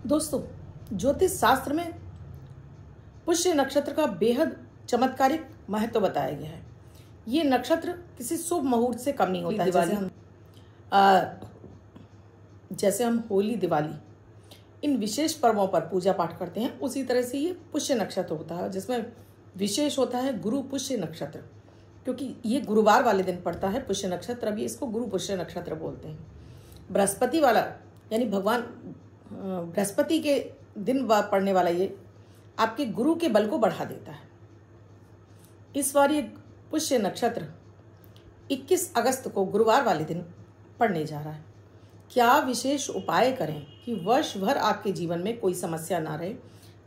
दोस्तों, ज्योतिष शास्त्र में पुष्य नक्षत्र का बेहद चमत्कारिक महत्व बताया गया है। ये नक्षत्र किसी शुभ मुहूर्त से कम नहीं होता है। जैसे हम होली, दिवाली, इन विशेष पर्वों पर पूजा पाठ करते हैं, उसी तरह से ये पुष्य नक्षत्र होता है, जिसमें विशेष होता है गुरु पुष्य नक्षत्र, क्योंकि ये गुरुवार वाले दिन पड़ता है पुष्य नक्षत्र। अभी इसको गुरु पुष्य नक्षत्र बोलते हैं। बृहस्पति वाला, यानी भगवान बृहस्पति के दिन पड़ने वाला ये आपके गुरु के बल को बढ़ा देता है। इस बार ये पुष्य नक्षत्र 21 अगस्त को गुरुवार वाले दिन पड़ने जा रहा है। क्या विशेष उपाय करें कि वर्ष भर आपके जीवन में कोई समस्या ना रहे,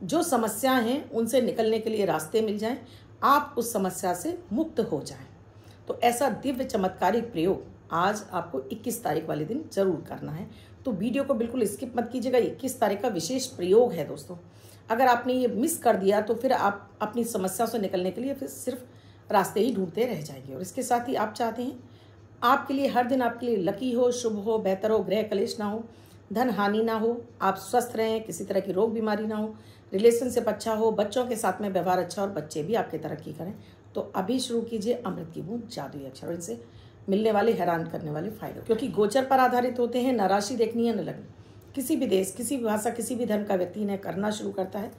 जो समस्याएं हैं उनसे निकलने के लिए रास्ते मिल जाएं, आप उस समस्या से मुक्त हो जाएं। तो ऐसा दिव्य चमत्कारिक प्रयोग आज आपको 21 तारीख वाले दिन जरूर करना है। तो वीडियो को बिल्कुल स्किप मत कीजिएगा। 21 तारीख का विशेष प्रयोग है दोस्तों। अगर आपने ये मिस कर दिया तो फिर आप अपनी समस्या से निकलने के लिए फिर सिर्फ रास्ते ही ढूंढते रह जाएंगे। और इसके साथ ही आप चाहते हैं आपके लिए हर दिन आपके लिए लकी हो, शुभ हो, बेहतर हो, ग्रह कलेश ना हो, धन हानि ना हो, आप स्वस्थ रहें, किसी तरह की रोग बीमारी ना हो, रिलेशनशिप अच्छा हो, बच्चों के साथ में व्यवहार अच्छा और बच्चे भी आपकी तरक्की करें, तो अभी शुरू कीजिए अमृत की बूंद जादुई अक्षर। इनसे मिलने वाले हैरान करने वाले फायदे, क्योंकि गोचर पर आधारित होते हैं। न राशि देखनी है न लगनी। किसी भी देश, किसी भी भाषा, किसी भी धर्म का व्यक्ति इन्हें करना शुरू करता है,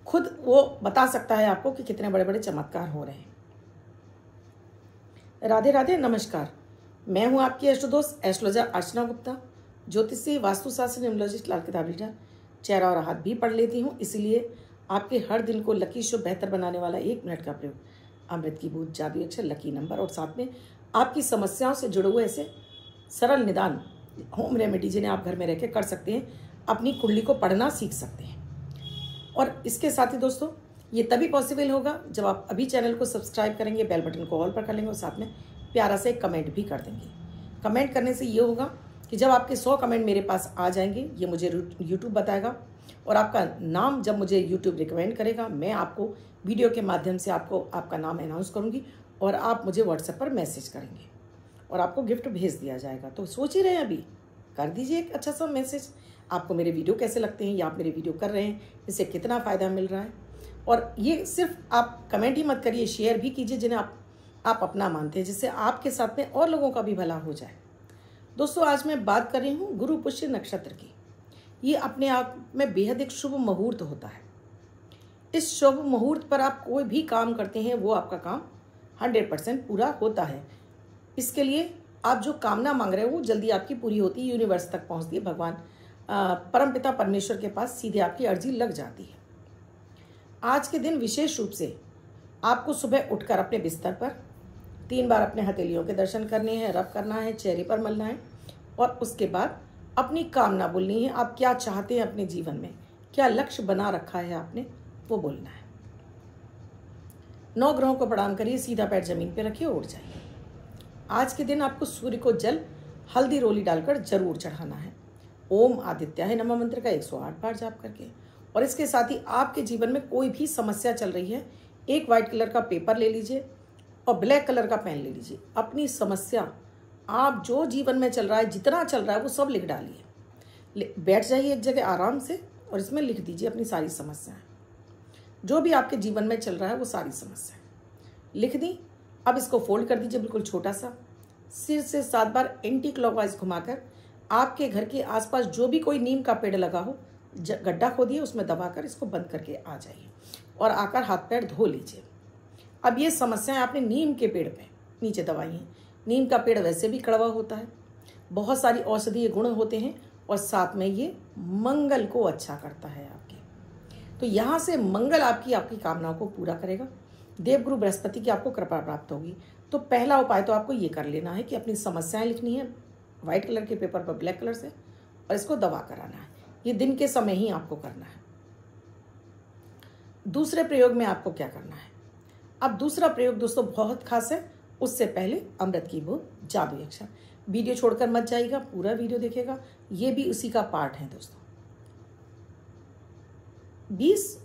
खुद वो बता सकता है आपको कि कितने बड़े बड़े चमत्कार हो रहे हैं। राधे राधे, नमस्कार। मैं हूं आपकी एस्ट्रोदोस्त एस्ट्रोलॉजर अर्चना गुप्ता, ज्योतिषी, वास्तुशास्त्र, न्यूमरोलॉजिस्ट, लाल किताब रीडर, चेहरा और हाथ भी पढ़ लेती हूं। इसलिए आपके हर दिन को लकी, शुभ, बेहतर बनाने वाला 1 मिनट का प्रयोग अमृत की बूंद जादुई अक्षर, लकी नंबर और साथ में आपकी समस्याओं से जुड़े हुए ऐसे सरल निदान, होम रेमेडी जिन्हें आप घर में रह के कर सकते हैं, अपनी कुंडली को पढ़ना सीख सकते हैं। और इसके साथ ही दोस्तों, ये तभी पॉसिबल होगा जब आप अभी चैनल को सब्सक्राइब करेंगे, बेल बटन को ऑल पर कर लेंगे और साथ में प्यारा से कमेंट भी कर देंगे। कमेंट करने से ये होगा कि जब आपके 100 कमेंट मेरे पास आ जाएंगे, ये मुझे यूट्यूब बताएगा और आपका नाम जब मुझे यूट्यूब रिकमेंड करेगा, मैं आपको वीडियो के माध्यम से आपको आपका नाम अनाउंस करूँगी और आप मुझे व्हाट्सएप पर मैसेज करेंगे और आपको गिफ्ट भेज दिया जाएगा। तो सोच ही रहे हैं, अभी कर दीजिए एक अच्छा सा मैसेज। आपको मेरे वीडियो कैसे लगते हैं या आप मेरे वीडियो कर रहे हैं, इससे कितना फ़ायदा मिल रहा है। और ये सिर्फ आप कमेंट ही मत करिए, शेयर भी कीजिए जिन्हें आप अपना मानते हैं, जिससे आपके साथ में और लोगों का भी भला हो जाए। दोस्तों, आज मैं बात कर रही हूँ गुरु पुष्य नक्षत्र की। ये अपने आप में बेहद एक शुभ मुहूर्त होता है। इस शुभ मुहूर्त पर आप कोई भी काम करते हैं, वो आपका काम 100% पूरा होता है। इसके लिए आप जो कामना मांग रहे हो वो जल्दी आपकी पूरी होती है, यूनिवर्स तक पहुंचती है, भगवान परमपिता परमेश्वर के पास सीधे आपकी अर्जी लग जाती है। आज के दिन विशेष रूप से आपको सुबह उठकर अपने बिस्तर पर 3 बार अपने हथेलियों के दर्शन करने हैं, रब करना है, चेहरे पर मलना है और उसके बाद अपनी कामना बोलनी है। आप क्या चाहते हैं अपने जीवन में, क्या लक्ष्य बना रखा है आपने, वो बोलना है। 9 ग्रहों को प्रणाम करिए, सीधा पैर जमीन पे रखिए, उठ जाइए। आज के दिन आपको सूर्य को जल हल्दी रोली डालकर जरूर चढ़ाना है। ओम आदित्याय नमः मंत्र का 108 बार जाप करके। और इसके साथ ही आपके जीवन में कोई भी समस्या चल रही है, एक व्हाइट कलर का पेपर ले लीजिए और ब्लैक कलर का पेन ले लीजिए। अपनी समस्या, आप जो जीवन में चल रहा है, जितना चल रहा है, वो सब लिख डालिए। बैठ जाइए एक जगह आराम से और इसमें लिख दीजिए अपनी सारी समस्याएं। जो भी आपके जीवन में चल रहा है वो सारी समस्याएं लिख दी। अब इसको फोल्ड कर दीजिए बिल्कुल छोटा सा। सिर से 7 बार एंटी क्लॉकवाइज घुमाकर आपके घर के आसपास जो भी कोई नीम का पेड़ लगा हो, गड्ढा खोदिए, उसमें दबाकर इसको बंद करके आ जाइए और आकर हाथ पैर धो लीजिए। अब ये समस्याएं आपने नीम के पेड़ पे नीचे दबाई हैं। नीम का पेड़ वैसे भी कड़वा होता है, बहुत सारी औषधीय गुण होते हैं और साथ में ये मंगल को अच्छा करता है आपके। तो यहाँ से मंगल आपकी कामनाओं को पूरा करेगा। देवगुरु बृहस्पति की आपको कृपा प्राप्त होगी। तो पहला उपाय तो आपको ये कर लेना है कि अपनी समस्याएं लिखनी है व्हाइट कलर के पेपर पर ब्लैक कलर से और इसको दबा कराना है। ये दिन के समय ही आपको करना है। दूसरे प्रयोग में आपको क्या करना है? अब दूसरा प्रयोग दोस्तों बहुत खास है। उससे पहले अमृत की बूंद जादुई अक्षर। वीडियो छोड़कर मत जाइएगा, पूरा वीडियो देखेगा, ये भी उसी का पार्ट है दोस्तों। 20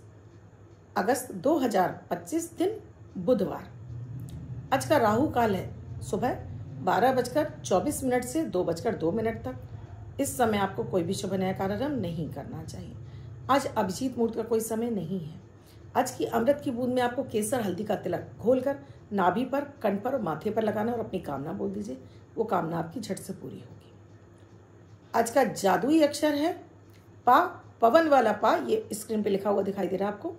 अगस्त 2025 दिन बुधवार। आज का राहु काल है सुबह 12:24 से 2:02 तक इस समय आपको कोई भी शुभ नया कार्यक्रम नहीं करना चाहिए। आज अभिजीत मुहूर्त का कोई समय नहीं है। आज की अमृत की बूंद में आपको केसर हल्दी का तिलक घोलकर नाभि पर, कंठ पर और माथे पर लगाना और अपनी कामना बोल दीजिए। वो कामना आपकी झट से पूरी होगी। आज का जादुई अक्षर है पा, पवन वाला पा। ये स्क्रीन पे लिखा हुआ दिखाई दे रहा है आपको।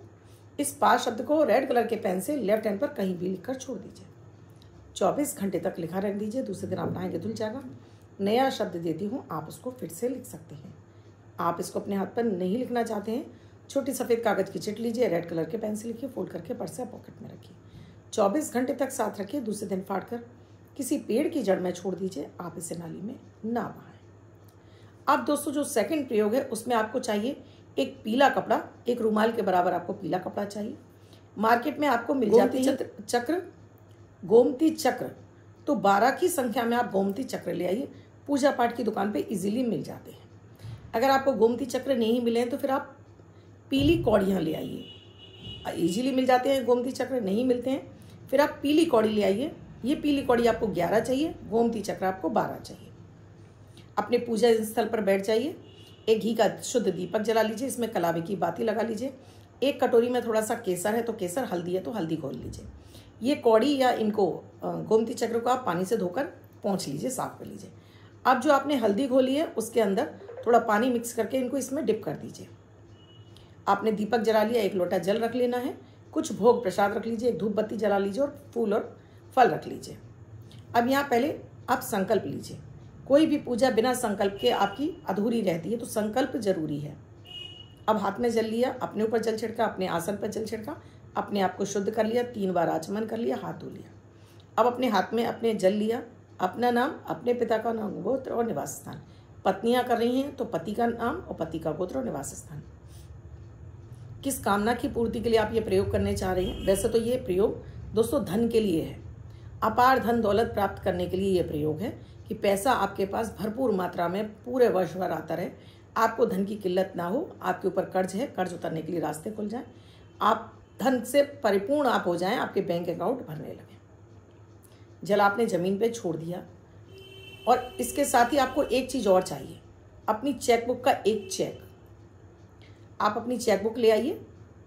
इस पा शब्द को रेड कलर के पेन से लेफ्ट हैंड पर कहीं भी लिखकर छोड़ दीजिए। 24 घंटे तक लिखा रख दीजिए। दूसरे दिन आप नहाएंगे धुल जाएगा। नया शब्द देती हूँ, आप उसको फिर से लिख सकते हैं। आप इसको अपने हाथ पर नहीं लिखना चाहते हैं, छोटी सफ़ेद कागज़ की चिट लीजिए, रेड कलर के पेन से लिखिए, फोल्ड करके पर्स या पॉकेट में रखिए। 24 घंटे तक साथ रखिए। दूसरे दिन फाड़ कर किसी पेड़ की जड़ में छोड़ दीजिए। आप इसे नाली में ना बहाएं। अब दोस्तों जो सेकंड प्रयोग है उसमें आपको चाहिए एक पीला कपड़ा, एक रुमाल के बराबर आपको पीला कपड़ा चाहिए। मार्केट में आपको मिल जाती है चक्र, गोमती चक्र। तो 12 की संख्या में आप गोमती चक्र ले आइए। पूजा पाठ की दुकान पे इजीली मिल जाते हैं। अगर आपको गोमती चक्र नहीं मिले हैं तो फिर आप पीली कौड़ियाँ ले आइए। इजीली मिल जाते हैं। गोमती चक्र नहीं मिलते हैं फिर आप पीली कौड़ी ले आइए। ये पीली कौड़ी आपको 11 चाहिए, गोमती चक्र आपको 12 चाहिए। अपने पूजा स्थल पर बैठ जाइए। एक घी का शुद्ध दीपक जला लीजिए। इसमें कलावे की बाती लगा लीजिए। एक कटोरी में थोड़ा सा केसर है तो केसर, हल्दी है तो हल्दी घोल लीजिए। ये कौड़ी या इनको गोमती चक्र को आप पानी से धोकर पोंछ लीजिए, साफ कर लीजिए। अब जो आपने हल्दी घोली है उसके अंदर थोड़ा पानी मिक्स करके इनको इसमें डिप कर दीजिए। आपने दीपक जला लिया, एक लोटा जल रख लेना है, कुछ भोग प्रसाद रख लीजिए, एक धूप बत्ती जला लीजिए और फूल और फल रख लीजिए। अब यहाँ पहले आप संकल्प लीजिए। कोई भी पूजा बिना संकल्प के आपकी अधूरी रहती है, तो संकल्प जरूरी है। अब हाथ में जल लिया, अपने ऊपर जल छिड़का, अपने आसन पर जल छिड़का, अपने आप को शुद्ध कर लिया, 3 बार आचमन कर लिया, हाथ धो लिया। अब अपने हाथ में अपने जल लिया, अपना नाम, अपने पिता का नाम, गोत्र और निवास स्थान। पत्नियां कर रही हैं तो पति का नाम और पति का गोत्र और निवास स्थान। किस कामना की पूर्ति के लिए आप ये प्रयोग करने चाह रहे हैं? वैसे तो ये प्रयोग दोस्तों धन के लिए है। अपार धन दौलत प्राप्त करने के लिए ये प्रयोग है कि पैसा आपके पास भरपूर मात्रा में पूरे वर्ष भर आता रहे, आपको धन की किल्लत ना हो, आपके ऊपर कर्ज है, कर्ज उतरने के लिए रास्ते खुल जाएं, आप धन से परिपूर्ण आप हो जाएं, आपके बैंक अकाउंट भरने लगे। जल आपने ज़मीन पे छोड़ दिया। और इसके साथ ही आपको एक चीज़ और चाहिए, अपनी चेकबुक का एक चेक। आप अपनी चेकबुक ले आइए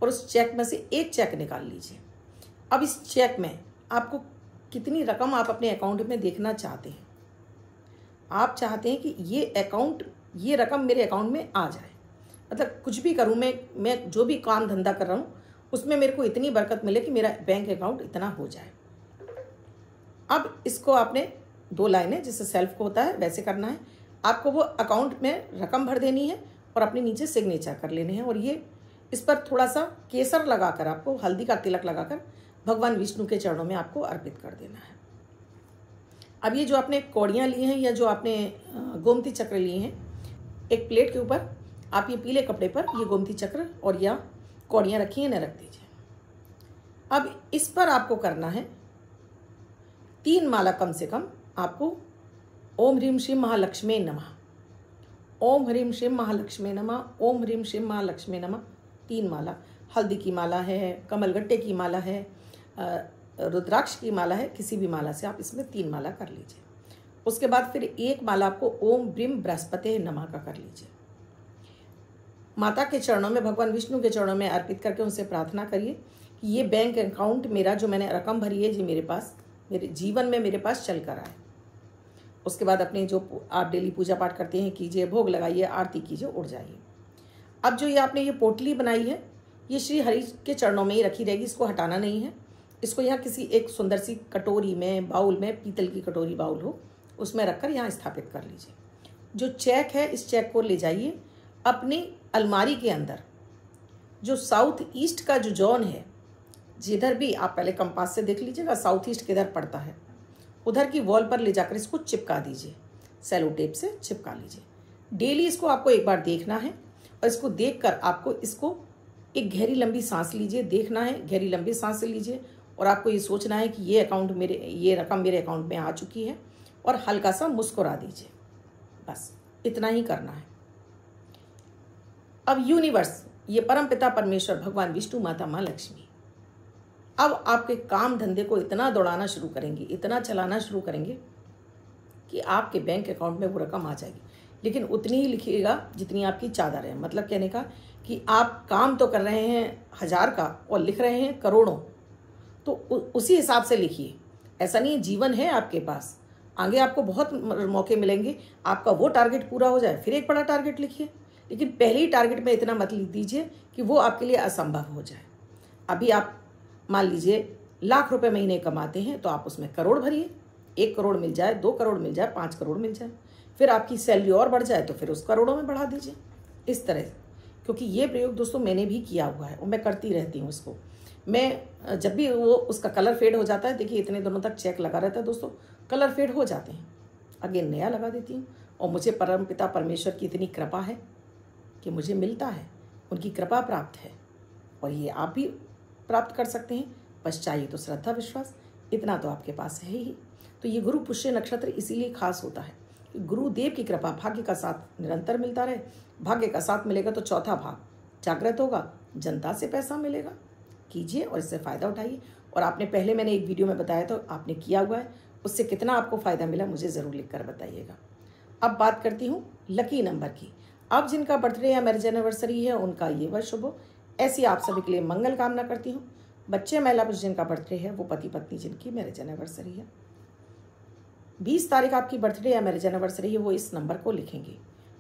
और उस चेक में से एक चेक निकाल लीजिए। अब इस चेक में आपको कितनी रकम आप अपने अकाउंट में देखना चाहते हैं। आप चाहते हैं कि ये रकम मेरे अकाउंट में आ जाए, मतलब कुछ भी करूं मैं जो भी काम धंधा कर रहा हूं उसमें मेरे को इतनी बरकत मिले कि मेरा बैंक अकाउंट इतना हो जाए। अब इसको आपने 2 लाइनें जैसे सेल्फ को होता है वैसे करना है। आपको वो अकाउंट में रकम भर देनी है और अपने नीचे सिग्नेचर कर लेने हैं। और ये इस पर थोड़ा सा केसर लगाकर, आपको हल्दी का तिलक लगाकर भगवान विष्णु के चरणों में आपको अर्पित कर देना है। अब ये जो आपने कौड़ियाँ ली हैं या जो आपने गोमती चक्र लिए हैं, एक प्लेट के ऊपर आप ये पीले कपड़े पर ये गोमती चक्र और या कौड़ियाँ रखी हैं, न रख दीजिए। अब इस पर आपको करना है 3 माला कम से कम। आपको ओम ह्रीम श्रीम महालक्ष्मी नमः, ओम ह्रीम श्रीम महालक्ष्मी नमः, ओम ह्रीम श्रीम महालक्ष्मी नमः 3 माला। हल्दी की माला है, कमलगट्टे की माला है, रुद्राक्ष की माला है, किसी भी माला से आप इसमें 3 माला कर लीजिए। उसके बाद फिर 1 माला आपको ओम ब्रीम बृहस्पति नमः का कर लीजिए। माता के चरणों में, भगवान विष्णु के चरणों में अर्पित करके उनसे प्रार्थना करिए कि ये बैंक अकाउंट मेरा जो मैंने रकम भरी है जी मेरे पास, मेरे जीवन में मेरे पास चल कर आए। उसके बाद अपने जो आप डेली पूजा पाठ करते हैं कीजिए, भोग लगाइए, आरती कीजिए, उड़ जाइए। अब जो ये आपने ये पोटली बनाई है ये श्री हरि के चरणों में ही रखी रहेगी, इसको हटाना नहीं है। इसको यहाँ किसी एक सुंदर सी कटोरी में, बाउल में, पीतल की कटोरी बाउल हो उसमें रखकर यहाँ स्थापित कर लीजिए। जो चेक है इस चेक को ले जाइए अपनी अलमारी के अंदर। जो साउथ ईस्ट का जो जोन है, जिधर भी आप पहले कंपास से देख लीजिएगा साउथ ईस्ट किधर पड़ता है, उधर की वॉल पर ले जाकर इसको चिपका दीजिए, सेलो टेप से चिपका लीजिए। डेली इसको आपको एक बार देखना है और इसको देखकर आपको इसको एक गहरी लंबी सांस लीजिए, देखना है, गहरी लंबी सांस लीजिए और आपको ये सोचना है कि ये रकम मेरे अकाउंट में आ चुकी है और हल्का सा मुस्कुरा दीजिए। बस इतना ही करना है। अब यूनिवर्स, ये परमपिता परमेश्वर भगवान विष्णु, माता माँ लक्ष्मी अब आपके काम धंधे को इतना दौड़ाना शुरू करेंगे, इतना चलाना शुरू करेंगे कि आपके बैंक अकाउंट में वो रकम आ जाएगी। लेकिन उतनी ही लिखिएगा जितनी आपकी चादर है। मतलब कहने का कि आप काम तो कर रहे हैं 1000 का और लिख रहे हैं करोड़ों, तो उसी हिसाब से लिखिए। ऐसा नहीं है, जीवन है आपके पास, आगे आपको बहुत मौके मिलेंगे, आपका वो टारगेट पूरा हो जाए फिर एक बड़ा टारगेट लिखिए। लेकिन पहले ही टारगेट में इतना मत लिख दीजिए कि वो आपके लिए असंभव हो जाए। अभी आप मान लीजिए लाख रुपए महीने कमाते हैं, तो आप उसमें करोड़ भरिए। 1 करोड़ मिल जाए, 2 करोड़ मिल जाए, 5 करोड़ मिल जाए, फिर आपकी सैलरी और बढ़ जाए तो फिर उस करोड़ों में बढ़ा दीजिए। इस तरह, क्योंकि ये प्रयोग दोस्तों मैंने भी किया हुआ है और मैं करती रहती हूँ इसको। मैं जब भी वो उसका कलर फेड हो जाता है, देखिए इतने दिनों तक चेक लगा रहता है दोस्तों, कलर फेड हो जाते हैं, अगेन नया लगा देती हूँ। और मुझे परमपिता परमेश्वर की इतनी कृपा है कि मुझे मिलता है, उनकी कृपा प्राप्त है, और ये आप भी प्राप्त कर सकते हैं। बस चाहिए तो श्रद्धा विश्वास, इतना तो आपके पास है ही। तो ये गुरु पुष्य नक्षत्र इसीलिए खास होता है कि गुरुदेव की कृपा, भाग्य का साथ निरंतर मिलता रहे। भाग्य का साथ मिलेगा तो चौथा भाग जागृत होगा, जनता से पैसा मिलेगा। कीजिए और इससे फ़ायदा उठाइए। और आपने पहले मैंने एक वीडियो में बताया तो आपने किया हुआ है, उससे कितना आपको फ़ायदा मिला मुझे ज़रूर लिख कर बताइएगा। अब बात करती हूँ लकी नंबर की। अब जिनका बर्थडे या मैरिज एनिवर्सरी है उनका ये वर्ष शुभ हो, ऐसी आप सभी के लिए मंगल कामना करती हूँ। बच्चे महिला पुरुष जिनका बर्थडे है, वो पति पत्नी जिनकी मैरिज एनिवर्सरी है, 20 तारीख आपकी बर्थडे या मैरिज एनिवर्सरी है, वो इस नंबर को लिखेंगे।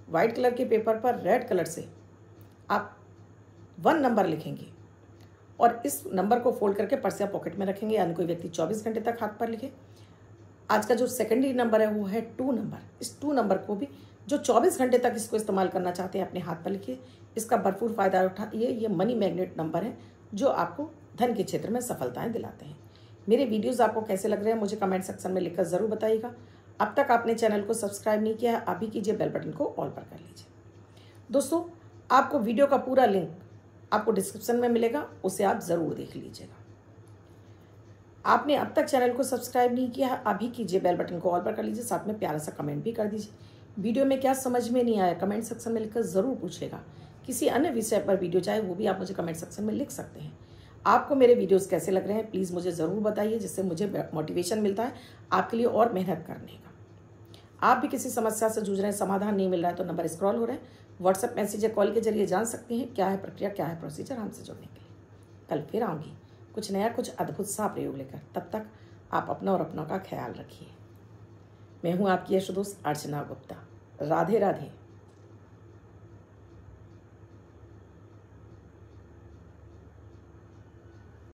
वाइट कलर के पेपर पर रेड कलर से आप 1 नंबर लिखेंगे और इस नंबर को फोल्ड करके पर्स या पॉकेट में रखेंगे, यानी कोई व्यक्ति 24 घंटे तक हाथ पर लिखे। आज का जो सेकेंडरी नंबर है वो है 2 नंबर। इस 2 नंबर को भी जो 24 घंटे तक इसको इस्तेमाल करना चाहते हैं अपने हाथ पर लिखिए। इसका भरपूर फायदा उठाइए। ये मनी मैग्नेट नंबर है जो आपको धन के क्षेत्र में सफलताएं दिलाते हैं। मेरे वीडियोस आपको कैसे लग रहे हैं मुझे कमेंट सेक्शन में लिखकर ज़रूर बताइएगा। अब तक आपने चैनल को सब्सक्राइब नहीं किया है, अभी कीजिए, बेल बटन को ऑल पर कर लीजिए। दोस्तों, आपको वीडियो का पूरा लिंक आपको डिस्क्रिप्शन में मिलेगा, उसे आप ज़रूर देख लीजिएगा। आपने अब तक चैनल को सब्सक्राइब नहीं किया है, अभी कीजिए, बेल बटन को ऑल पर कर लीजिए, साथ में प्यारा सा कमेंट भी कर दीजिए। वीडियो में क्या समझ में नहीं आया कमेंट सेक्शन में लिखकर ज़रूर पूछेगा। किसी अन्य विषय पर वीडियो चाहे वो भी आप मुझे कमेंट सेक्शन में लिख सकते हैं। आपको मेरे वीडियोस कैसे लग रहे हैं प्लीज़ मुझे ज़रूर बताइए, जिससे मुझे मोटिवेशन मिलता है आपके लिए और मेहनत करने का। आप भी किसी समस्या से जूझ रहे हैं, समाधान नहीं मिल रहा है, तो नंबर स्क्रॉल हो रहे हैं, व्हाट्सएप मैसेज या कॉल के जरिए जान सकते हैं क्या है प्रक्रिया, क्या है प्रोसीजर हमसे जुड़ने के लिए। कल फिर आऊँगी कुछ नया, कुछ अद्भुत सा प्रयोग लेकर। तब तक आप अपना और अपनों का ख्याल रखिए। मैं हूँ आपकी यशोदोस्त अर्चना गुप्ता। राधे राधे।